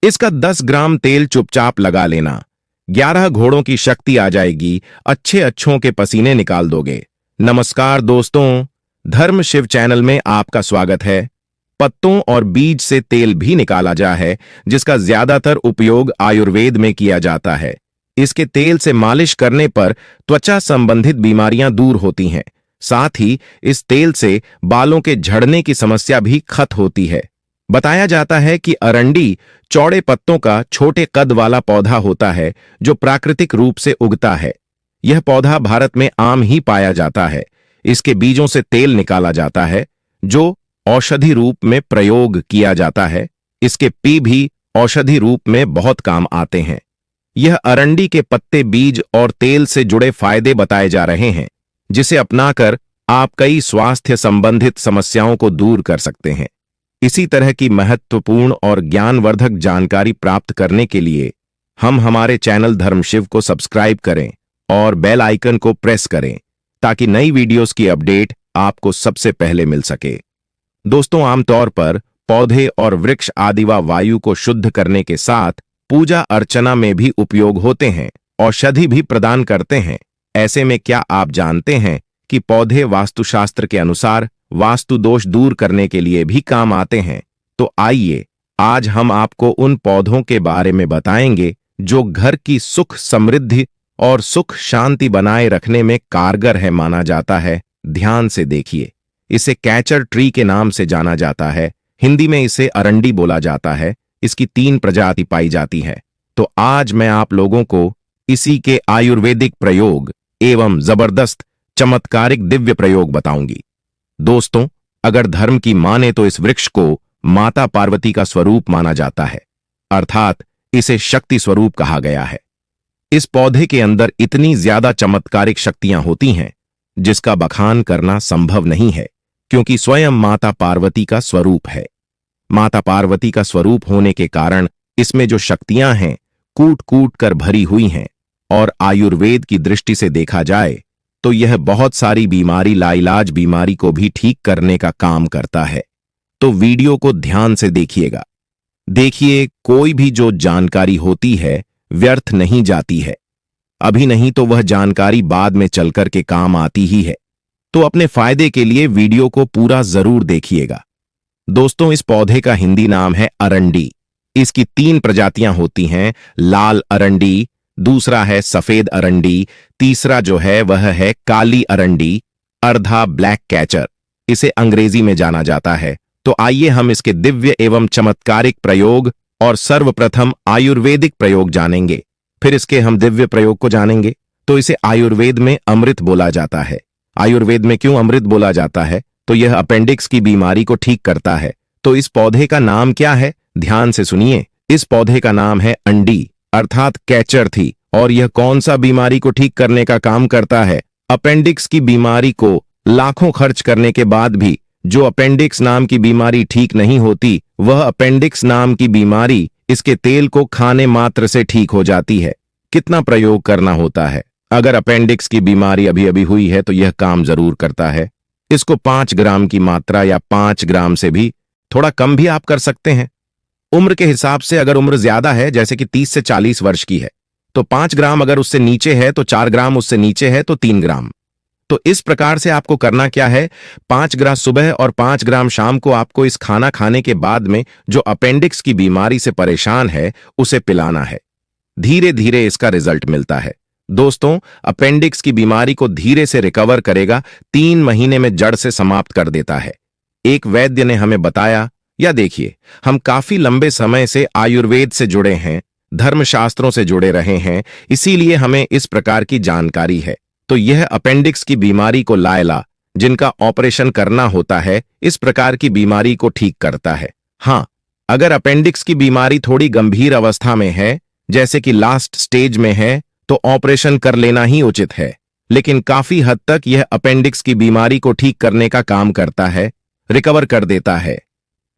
इसका 10 ग्राम तेल चुपचाप लगा लेना। 11 घोड़ों की शक्ति आ जाएगी, अच्छे अच्छों के पसीने निकाल दोगे। नमस्कार दोस्तों, धर्म शिव चैनल में आपका स्वागत है। पत्तों और बीज से तेल भी निकाला जा है, जिसका ज्यादातर उपयोग आयुर्वेद में किया जाता है। इसके तेल से मालिश करने पर त्वचा संबंधित बीमारियां दूर होती हैं। साथ ही इस तेल से बालों के झड़ने की समस्या भी खत्म होती है। बताया जाता है कि अरंडी चौड़े पत्तों का छोटे कद वाला पौधा होता है, जो प्राकृतिक रूप से उगता है। यह पौधा भारत में आम ही पाया जाता है। इसके बीजों से तेल निकाला जाता है, जो औषधि रूप में प्रयोग किया जाता है। इसके पी भी औषधि रूप में बहुत काम आते हैं। यह अरंडी के पत्ते, बीज और तेल से जुड़े फायदे बताए जा रहे हैं, जिसे अपनाकर आप कई स्वास्थ्य संबंधित समस्याओं को दूर कर सकते हैं। इसी तरह की महत्वपूर्ण और ज्ञानवर्धक जानकारी प्राप्त करने के लिए हम हमारे चैनल धर्म शिव को सब्सक्राइब करें और बेल आइकन को प्रेस करें, ताकि नई वीडियोस की अपडेट आपको सबसे पहले मिल सके। दोस्तों, आमतौर पर पौधे और वृक्ष आदि व वायु को शुद्ध करने के साथ पूजा अर्चना में भी उपयोग होते हैं, औषधि भी प्रदान करते हैं। ऐसे में क्या आप जानते हैं कि पौधे वास्तुशास्त्र के अनुसार वास्तु दोष दूर करने के लिए भी काम आते हैं? तो आइए आज हम आपको उन पौधों के बारे में बताएंगे जो घर की सुख समृद्धि और सुख शांति बनाए रखने में कारगर है माना जाता है। ध्यान से देखिए। इसे कैचर ट्री के नाम से जाना जाता है। हिंदी में इसे अरंडी बोला जाता है। इसकी 3 प्रजाति पाई जाती है। तो आज मैं आप लोगों को इसी के आयुर्वेदिक प्रयोग एवं जबरदस्त चमत्कारिक दिव्य प्रयोग बताऊंगी। दोस्तों, अगर धर्म की माने तो इस वृक्ष को माता पार्वती का स्वरूप माना जाता है, अर्थात इसे शक्ति स्वरूप कहा गया है। इस पौधे के अंदर इतनी ज्यादा चमत्कारिक शक्तियां होती हैं, जिसका बखान करना संभव नहीं है, क्योंकि स्वयं माता पार्वती का स्वरूप है। माता पार्वती का स्वरूप होने के कारण इसमें जो शक्तियां हैं, कूट कूट कर भरी हुई हैं। और आयुर्वेद की दृष्टि से देखा जाए तो यह बहुत सारी बीमारी, लाइलाज बीमारी को भी ठीक करने का काम करता है। तो वीडियो को ध्यान से देखिएगा। देखिए, कोई भी जो जानकारी होती है व्यर्थ नहीं जाती है। अभी नहीं तो वह जानकारी बाद में चलकर के काम आती ही है। तो अपने फायदे के लिए वीडियो को पूरा जरूर देखिएगा। दोस्तों, इस पौधे का हिंदी नाम है अरंडी। इसकी 3 प्रजातियां होती हैं। लाल अरंडी, दूसरा है सफेद अरंडी, तीसरा जो है वह है काली अरंडी, अर्धा ब्लैक कैचर इसे अंग्रेजी में जाना जाता है। तो आइए हम इसके दिव्य एवं चमत्कारिक प्रयोग और सर्वप्रथम आयुर्वेदिक प्रयोग जानेंगे। फिर इसके हम दिव्य प्रयोग को जानेंगे। तो इसे आयुर्वेद में अमृत बोला जाता है। आयुर्वेद में क्यों अमृत बोला जाता है? तो यह अपेंडिक्स की बीमारी को ठीक करता है। तो इस पौधे का नाम क्या है? ध्यान से सुनिए। इस पौधे का नाम है अंडी, अर्थात कैचर थी। और यह कौन सा बीमारी को ठीक करने का काम करता है? अपेंडिक्स की बीमारी को लाखों खर्च करने के बाद भी जो अपेंडिक्स नाम की बीमारी ठीक नहीं होती, वह अपेंडिक्स नाम की बीमारी इसके तेल को खाने मात्र से ठीक हो जाती है। कितना प्रयोग करना होता है? अगर अपेंडिक्स की बीमारी अभी अभी हुई है तो यह काम जरूर करता है। इसको 5 ग्राम की मात्रा या 5 ग्राम से भी थोड़ा कम भी आप कर सकते हैं। उम्र के हिसाब से अगर उम्र ज्यादा है, जैसे कि 30 से 40 वर्ष की है, तो 5 ग्राम, अगर उससे नीचे है तो 4 ग्राम, उससे नीचे है तो 3 ग्राम। तो इस प्रकार से आपको करना क्या है? 5 ग्राम सुबह और 5 ग्राम शाम को आपको इस खाना खाने के बाद में जो अपेंडिक्स की बीमारी से परेशान है उसे पिलाना है। धीरे धीरे इसका रिजल्ट मिलता है। दोस्तों, अपेंडिक्स की बीमारी को धीरे से रिकवर करेगा, 3 महीने में जड़ से समाप्त कर देता है। एक वैद्य ने हमें बताया। या देखिए, हम काफी लंबे समय से आयुर्वेद से जुड़े हैं, धर्मशास्त्रों से जुड़े रहे हैं, इसीलिए हमें इस प्रकार की जानकारी है। तो यह अपेंडिक्स की बीमारी को लायला, जिनका ऑपरेशन करना होता है, इस प्रकार की बीमारी को ठीक करता है। हाँ, अगर अपेंडिक्स की बीमारी थोड़ी गंभीर अवस्था में है, जैसे कि लास्ट स्टेज में है, तो ऑपरेशन कर लेना ही उचित है। लेकिन काफी हद तक यह अपेंडिक्स की बीमारी को ठीक करने का काम करता है, रिकवर कर देता है।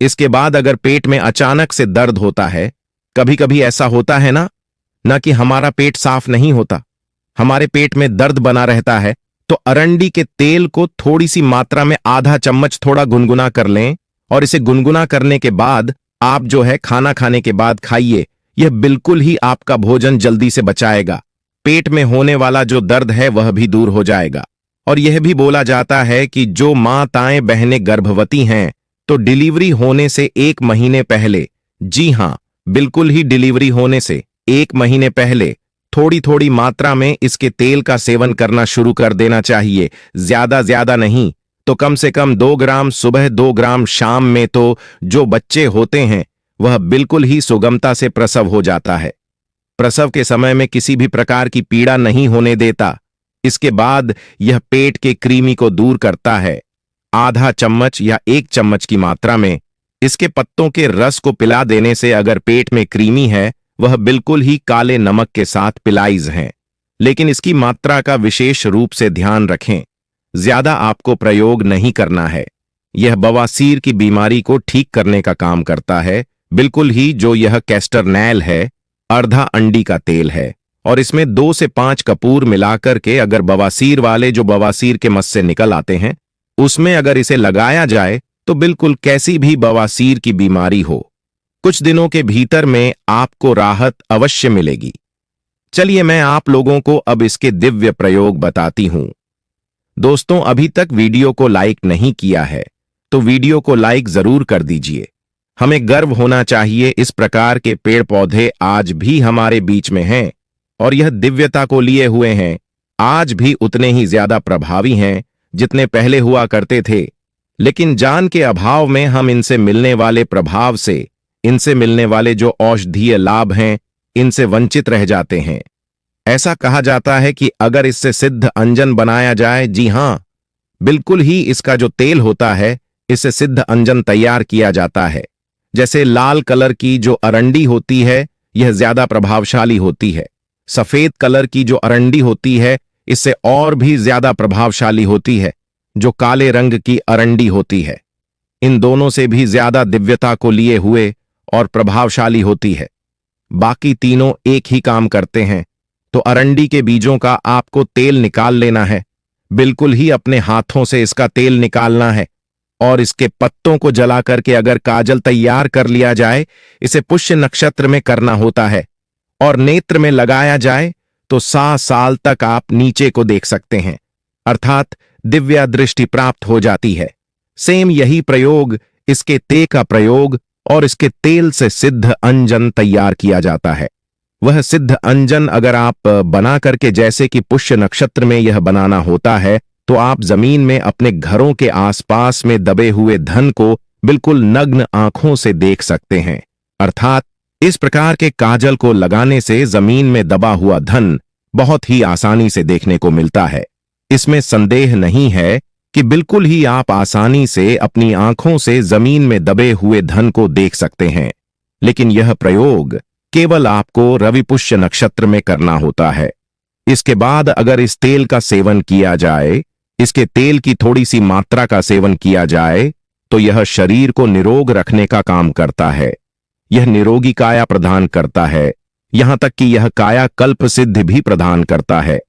इसके बाद अगर पेट में अचानक से दर्द होता है, कभी कभी ऐसा होता है ना कि हमारा पेट साफ नहीं होता, हमारे पेट में दर्द बना रहता है, तो अरंडी के तेल को थोड़ी सी मात्रा में आधा चम्मच थोड़ा गुनगुना कर लें और इसे गुनगुना करने के बाद आप जो है खाना खाने के बाद खाइए, यह बिल्कुल ही आपका भोजन जल्दी से बचाएगा। पेट में होने वाला जो दर्द है वह भी दूर हो जाएगा। और यह भी बोला जाता है कि जो माताएं बहनें गर्भवती हैं तो डिलीवरी होने से 1 महीने पहले, जी हां, बिल्कुल ही डिलीवरी होने से 1 महीने पहले थोड़ी थोड़ी मात्रा में इसके तेल का सेवन करना शुरू कर देना चाहिए। ज्यादा नहीं तो कम से कम 2 ग्राम सुबह, 2 ग्राम शाम में, तो जो बच्चे होते हैं वह बिल्कुल ही सुगमता से प्रसव हो जाता है। प्रसव के समय में किसी भी प्रकार की पीड़ा नहीं होने देता। इसके बाद यह पेट के कृमि को दूर करता है। आधा चम्मच या 1 चम्मच की मात्रा में इसके पत्तों के रस को पिला देने से अगर पेट में कृमि है वह बिल्कुल ही काले नमक के साथ पिलाइज हैं। लेकिन इसकी मात्रा का विशेष रूप से ध्यान रखें। ज्यादा आपको प्रयोग नहीं करना है। यह बवासीर की बीमारी को ठीक करने का काम करता है, बिल्कुल ही जो यह कैस्टर नैल है, अर्धा अंडी का तेल है और इसमें 2 से 5 कपूर मिलाकर के अगर बवासीर वाले जो बवासीर के मस से निकल आते हैं उसमें अगर इसे लगाया जाए तो बिल्कुल कैसी भी बवासीर की बीमारी हो, कुछ दिनों के भीतर में आपको राहत अवश्य मिलेगी। चलिए मैं आप लोगों को अब इसके दिव्य प्रयोग बताती हूं। दोस्तों, अभी तक वीडियो को लाइक नहीं किया है तो वीडियो को लाइक जरूर कर दीजिए। हमें गर्व होना चाहिए इस प्रकार के पेड़ पौधे आज भी हमारे बीच में हैं और यह दिव्यता को लिए हुए हैं। आज भी उतने ही ज्यादा प्रभावी हैं जितने पहले हुआ करते थे, लेकिन जान के अभाव में हम इनसे मिलने वाले प्रभाव से, इनसे मिलने वाले जो औषधीय लाभ हैं, इनसे वंचित रह जाते हैं। ऐसा कहा जाता है कि अगर इससे सिद्ध अंजन बनाया जाए, जी हां, बिल्कुल ही इसका जो तेल होता है इससे सिद्ध अंजन तैयार किया जाता है। जैसे लाल कलर की जो अरंडी होती है यह ज्यादा प्रभावशाली होती है। सफेद कलर की जो अरंडी होती है इससे और भी ज्यादा प्रभावशाली होती है जो काले रंग की अरंडी होती है। इन दोनों से भी ज्यादा दिव्यता को लिए हुए और प्रभावशाली होती है। बाकी तीनों एक ही काम करते हैं। तो अरंडी के बीजों का आपको तेल निकाल लेना है, बिल्कुल ही अपने हाथों से इसका तेल निकालना है और इसके पत्तों को जला करके अगर काजल तैयार कर लिया जाए, इसे पुष्य नक्षत्र में करना होता है और नेत्र में लगाया जाए तो 100 साल तक आप नीचे को देख सकते हैं, अर्थात दिव्या दृष्टि प्राप्त हो जाती है। सेम यही प्रयोग इसके तेल का प्रयोग और इसके तेल से सिद्ध अंजन तैयार किया जाता है। वह सिद्ध अंजन अगर आप बना करके, जैसे कि पुष्य नक्षत्र में यह बनाना होता है, तो आप जमीन में अपने घरों के आसपास में दबे हुए धन को बिल्कुल नग्न आंखों से देख सकते हैं। अर्थात इस प्रकार के काजल को लगाने से जमीन में दबा हुआ धन बहुत ही आसानी से देखने को मिलता है। इसमें संदेह नहीं है कि बिल्कुल ही आप आसानी से अपनी आंखों से जमीन में दबे हुए धन को देख सकते हैं। लेकिन यह प्रयोग केवल आपको रवि पुष्य नक्षत्र में करना होता है। इसके बाद अगर इस तेल का सेवन किया जाए, इसके तेल की थोड़ी सी मात्रा का सेवन किया जाए, तो यह शरीर को निरोग रखने का काम करता है। यह निरोगी काया प्रदान करता है, यहां तक कि यह काया कल्प सिद्धि भी प्रदान करता है।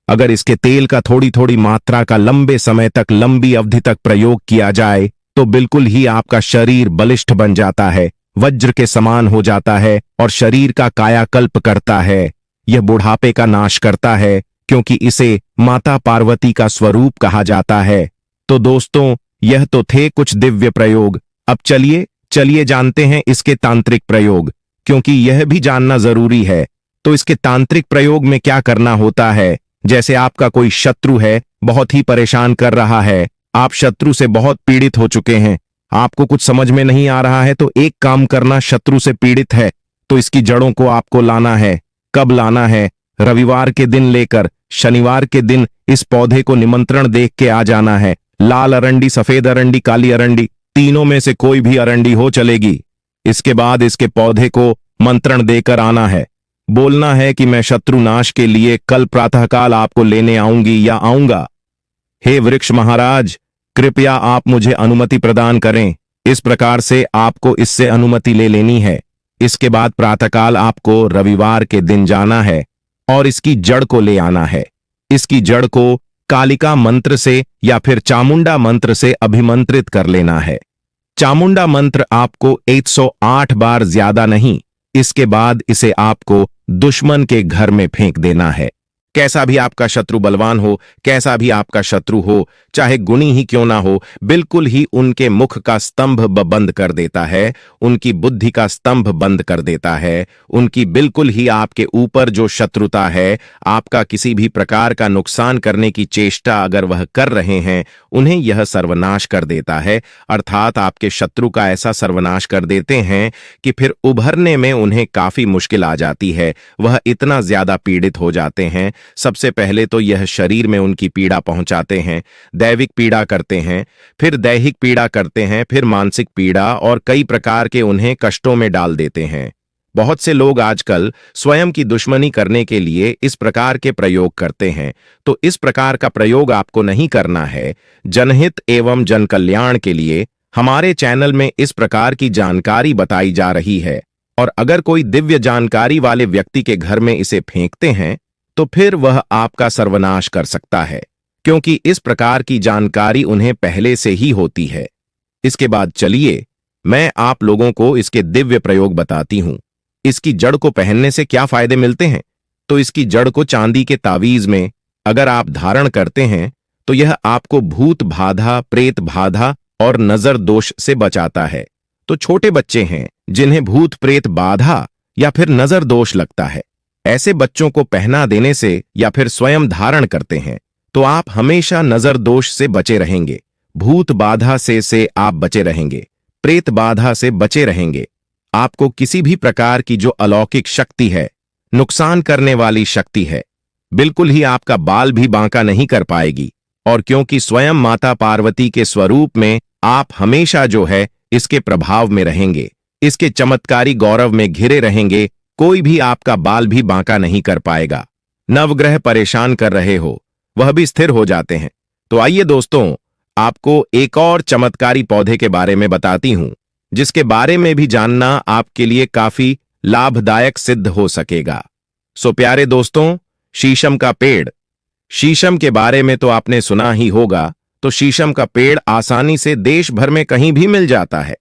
अगर इसके तेल का थोड़ी थोड़ी मात्रा का लंबे समय तक, लंबी अवधि तक प्रयोग किया जाए तो बिल्कुल ही आपका शरीर बलिष्ठ बन जाता है, वज्र के समान हो जाता है और शरीर का कायाकल्प करता है। यह बुढ़ापे का नाश करता है क्योंकि इसे माता पार्वती का स्वरूप कहा जाता है। तो दोस्तों, यह तो थे कुछ दिव्य प्रयोग। अब चलिए जानते हैं इसके तांत्रिक प्रयोग, क्योंकि यह भी जानना जरूरी है। तो इसके तांत्रिक प्रयोग में क्या करना होता है? जैसे आपका कोई शत्रु है, बहुत ही परेशान कर रहा है, आप शत्रु से बहुत पीड़ित हो चुके हैं, आपको कुछ समझ में नहीं आ रहा है, तो एक काम करना, शत्रु से पीड़ित है तो इसकी जड़ों को आपको लाना है। कब लाना है? रविवार के दिन लेकर शनिवार के दिन इस पौधे को निमंत्रण देख के आ जाना है। लाल अरंडी, सफेद अरंडी, काली अरंडी, तीनों में से कोई भी अरंडी हो चलेगी। इसके बाद इसके पौधे को मंत्रण देकर आना है। बोलना है कि मैं शत्रु नाश के लिए कल प्रातःकाल आपको लेने आऊंगी या आऊंगा। हे वृक्ष महाराज, कृपया आप मुझे अनुमति प्रदान करें। इस प्रकार से आपको इससे अनुमति ले लेनी है। इसके बाद प्रातःकाल आपको रविवार के दिन जाना है और इसकी जड़ को ले आना है। इसकी जड़ को कालिका मंत्र से या फिर चामुंडा मंत्र से अभिमंत्रित कर लेना है। चामुंडा मंत्र आपको 108 बार ज्यादा नहीं, इसके बाद इसे आपको दुश्मन के घर में फेंक देना है। कैसा भी आपका शत्रु बलवान हो, कैसा भी आपका शत्रु हो, चाहे गुणी ही क्यों ना हो, बिल्कुल ही उनके मुख का स्तंभ बंद कर देता है, उनकी बुद्धि का स्तंभ बंद कर देता है, उनकी बिल्कुल ही आपके ऊपर जो शत्रुता है, आपका किसी भी प्रकार का नुकसान करने की चेष्टा अगर वह कर रहे हैं, उन्हें यह सर्वनाश कर देता है। अर्थात आपके शत्रु का ऐसा सर्वनाश कर देते हैं कि फिर उभरने में उन्हें काफी मुश्किल आ जाती है, वह इतना ज्यादा पीड़ित हो जाते हैं। सबसे पहले तो यह शरीर में उनकी पीड़ा पहुंचाते हैं, दैविक पीड़ा करते हैं, फिर दैहिक पीड़ा करते हैं, फिर मानसिक पीड़ा और कई प्रकार के उन्हें कष्टों में डाल देते हैं। बहुत से लोग आजकल स्वयं की दुश्मनी करने के लिए इस प्रकार के प्रयोग करते हैं, तो इस प्रकार का प्रयोग आपको नहीं करना है। जनहित एवं जन कल्याण के लिए हमारे चैनल में इस प्रकार की जानकारी बताई जा रही है, और अगर कोई दिव्य जानकारी वाले व्यक्ति के घर में इसे फेंकते हैं तो फिर वह आपका सर्वनाश कर सकता है, क्योंकि इस प्रकार की जानकारी उन्हें पहले से ही होती है। इसके बाद चलिए मैं आप लोगों को इसके दिव्य प्रयोग बताती हूं। इसकी जड़ को पहनने से क्या फायदे मिलते हैं? तो इसकी जड़ को चांदी के तावीज में अगर आप धारण करते हैं तो यह आपको भूत बाधा, प्रेत बाधा और नजर दोष से बचाता है। तो छोटे बच्चे हैं जिन्हें भूत प्रेत बाधा या फिर नजर दोष लगता है, ऐसे बच्चों को पहना देने से या फिर स्वयं धारण करते हैं तो आप हमेशा नजर दोष से बचे रहेंगे, भूत बाधा से आप बचे रहेंगे, प्रेत बाधा से बचे रहेंगे। आपको किसी भी प्रकार की जो अलौकिक शक्ति है, नुकसान करने वाली शक्ति है, बिल्कुल ही आपका बाल भी बांका नहीं कर पाएगी। और क्योंकि स्वयं माता पार्वती के स्वरूप में आप हमेशा जो है इसके प्रभाव में रहेंगे, इसके चमत्कारी गौरव में घिरे रहेंगे, कोई भी आपका बाल भी बांका नहीं कर पाएगा। नवग्रह परेशान कर रहे हो वह भी स्थिर हो जाते हैं। तो आइए दोस्तों, आपको एक और चमत्कारी पौधे के बारे में बताती हूं, जिसके बारे में भी जानना आपके लिए काफी लाभदायक सिद्ध हो सकेगा। सो प्यारे दोस्तों, शीशम का पेड़। शीशम के बारे में तो आपने सुना ही होगा। तो शीशम का पेड़ आसानी से देश भर में कहीं भी मिल जाता है।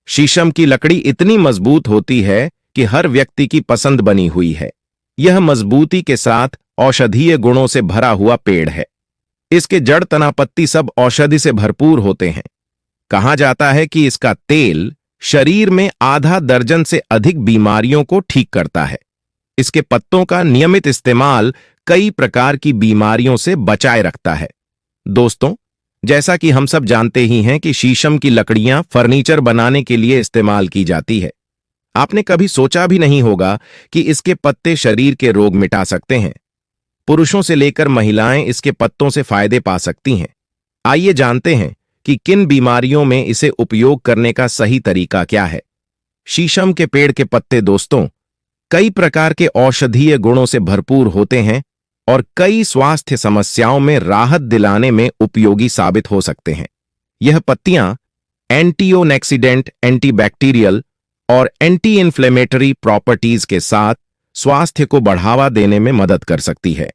शीशम की लकड़ी इतनी मजबूत होती है कि हर व्यक्ति की पसंद बनी हुई है। यह मजबूती के साथ औषधीय गुणों से भरा हुआ पेड़ है। इसके जड़, तना, पत्ती सब औषधि से भरपूर होते हैं। कहा जाता है कि इसका तेल शरीर में आधा दर्जन से अधिक बीमारियों को ठीक करता है। इसके पत्तों का नियमित इस्तेमाल कई प्रकार की बीमारियों से बचाए रखता है। दोस्तों, जैसा कि हम सब जानते ही हैं कि शीशम की लकड़ियां फर्नीचर बनाने के लिए इस्तेमाल की जाती है। आपने कभी सोचा भी नहीं होगा कि इसके पत्ते शरीर के रोग मिटा सकते हैं। पुरुषों से लेकर महिलाएं इसके पत्तों से फायदे पा सकती हैं। आइए जानते हैं कि किन बीमारियों में इसे उपयोग करने का सही तरीका क्या है। शीशम के पेड़ के पत्ते दोस्तों कई प्रकार के औषधीय गुणों से भरपूर होते हैं और कई स्वास्थ्य समस्याओं में राहत दिलाने में उपयोगी साबित हो सकते हैं। यह पत्तियां एंटीओक्सीडेंट, एंटीबैक्टीरियल और एंटी इन्फ्लेमेटरी प्रॉपर्टीज के साथ स्वास्थ्य को बढ़ावा देने में मदद कर सकती है।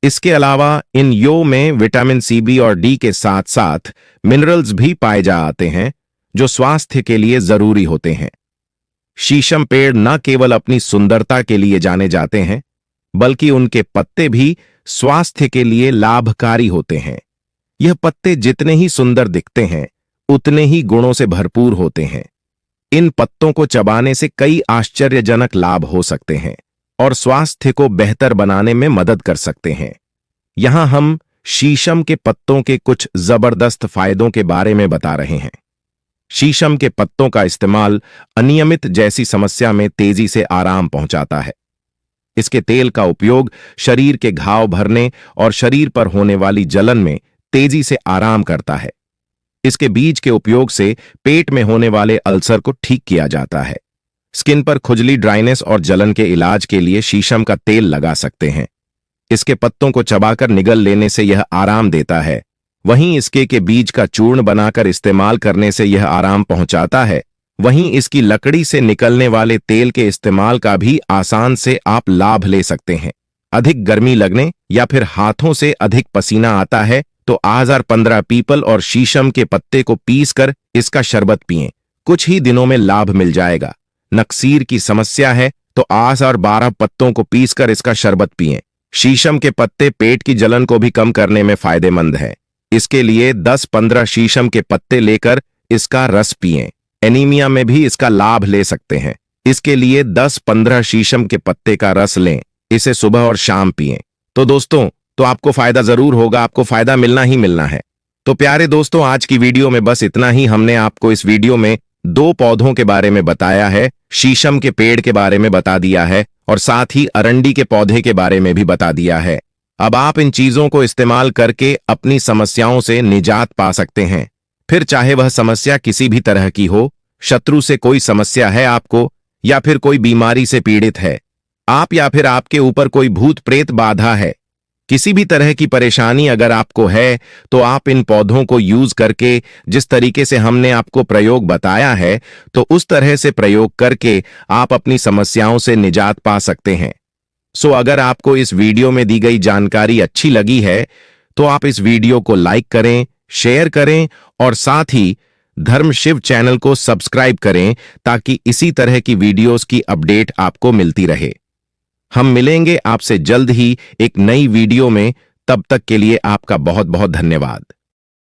इसके अलावा इन यो में विटामिन सी, बी और डी के साथ साथ मिनरल्स भी पाए जाते हैं जो स्वास्थ्य के लिए जरूरी होते हैं। शीशम पेड़ न केवल अपनी सुंदरता के लिए जाने जाते हैं, बल्कि उनके पत्ते भी स्वास्थ्य के लिए लाभकारी होते हैं। यह पत्ते जितने ही सुंदर दिखते हैं, उतने ही गुणों से भरपूर होते हैं। इन पत्तों को चबाने से कई आश्चर्यजनक लाभ हो सकते हैं और स्वास्थ्य को बेहतर बनाने में मदद कर सकते हैं। यहां हम शीशम के पत्तों के कुछ जबरदस्त फायदों के बारे में बता रहे हैं। शीशम के पत्तों का इस्तेमाल अनियमित जैसी समस्या में तेजी से आराम पहुंचाता है। इसके तेल का उपयोग शरीर के घाव भरने और शरीर पर होने वाली जलन में तेजी से आराम करता है। इसके बीज के उपयोग से पेट में होने वाले अल्सर को ठीक किया जाता है। स्किन पर खुजली, ड्राइनेस और जलन के इलाज के लिए शीशम का तेल लगा सकते हैं। इसके पत्तों को चबाकर निगल लेने से यह आराम देता है। वहीं इसके के बीज का चूर्ण बनाकर इस्तेमाल करने से यह आराम पहुंचाता है। वहीं इसकी लकड़ी से निकलने वाले तेल के इस्तेमाल का भी आसान से आप लाभ ले सकते हैं। अधिक गर्मी लगने या फिर हाथों से अधिक पसीना आता है तो आज़ार 15 पीपल और शीशम के पत्ते को पीसकर इसका शरबत पिएं। कुछ ही दिनों में लाभ मिल जाएगा। नक्सीर की समस्या है तो आज़ार 12 पत्तों को पीसकर इसका शरबत पिएं। शीशम के पत्ते पेट की जलन को भी कम करने में फायदेमंद है। इसके लिए 10-15 शीशम के पत्ते लेकर इसका रस पिएं। एनीमिया में भी इसका लाभ ले सकते हैं। इसके लिए 10-15 शीशम के पत्ते का रस लें। इसे सुबह और शाम पिएं। तो दोस्तों, तो आपको फायदा जरूर होगा, आपको फायदा मिलना ही मिलना है। तो प्यारे दोस्तों, आज की वीडियो में बस इतना ही। हमने आपको इस वीडियो में 2 पौधों के बारे में बताया है, शीशम के पेड़ के बारे में बता दिया है और साथ ही अरंडी के पौधे के बारे में भी बता दिया है। अब आप इन चीजों को इस्तेमाल करके अपनी समस्याओं से निजात पा सकते हैं। फिर चाहे वह समस्या किसी भी तरह की हो, शत्रु से कोई समस्या है आपको, या फिर कोई बीमारी से पीड़ित है आप, या फिर आपके ऊपर कोई भूत प्रेत बाधा है, किसी भी तरह की परेशानी अगर आपको है, तो आप इन पौधों को यूज करके जिस तरीके से हमने आपको प्रयोग बताया है, तो उस तरह से प्रयोग करके आप अपनी समस्याओं से निजात पा सकते हैं। सो अगर आपको इस वीडियो में दी गई जानकारी अच्छी लगी है, तो आप इस वीडियो को लाइक करें, शेयर करें और साथ ही धर्म शिव चैनल को सब्सक्राइब करें ताकि इसी तरह की वीडियोस की अपडेट आपको मिलती रहे। हम मिलेंगे आपसे जल्द ही एक नई वीडियो में। तब तक के लिए आपका बहुत बहुत धन्यवाद।